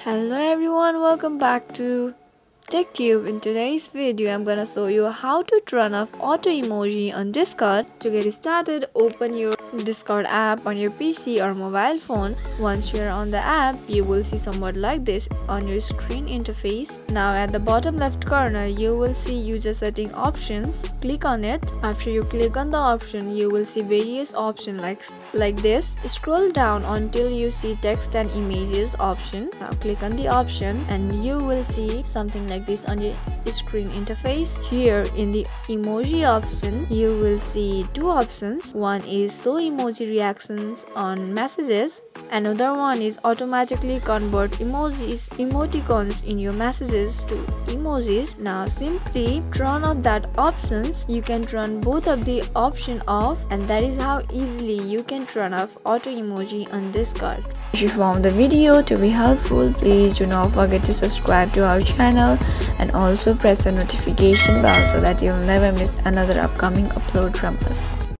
Hello everyone, welcome back to TechTube. In today's video, I'm gonna show you how to turn off auto emoji on Discord. To get started, open your Discord app on your PC or mobile phone. Once you're on the app, you will see somewhat like this on your screen interface. Now at the bottom left corner, you will see user setting options. Click on it. After you click on the option, you will see various options like this. Scroll down until you see text and images option. Now click on the option and you will see something like this on your screen interface. Here in the emoji option, you will see two options. One is show emoji reactions on messages. Another one is automatically convert emoticons in your messages to emojis. Now simply turn off that options. You can turn both of the option off, and that is how easily you can turn off auto emoji on Discord. If you found the video to be helpful, please do not forget to subscribe to our channel and also press the notification bell so that you'll never miss another upcoming upload from us.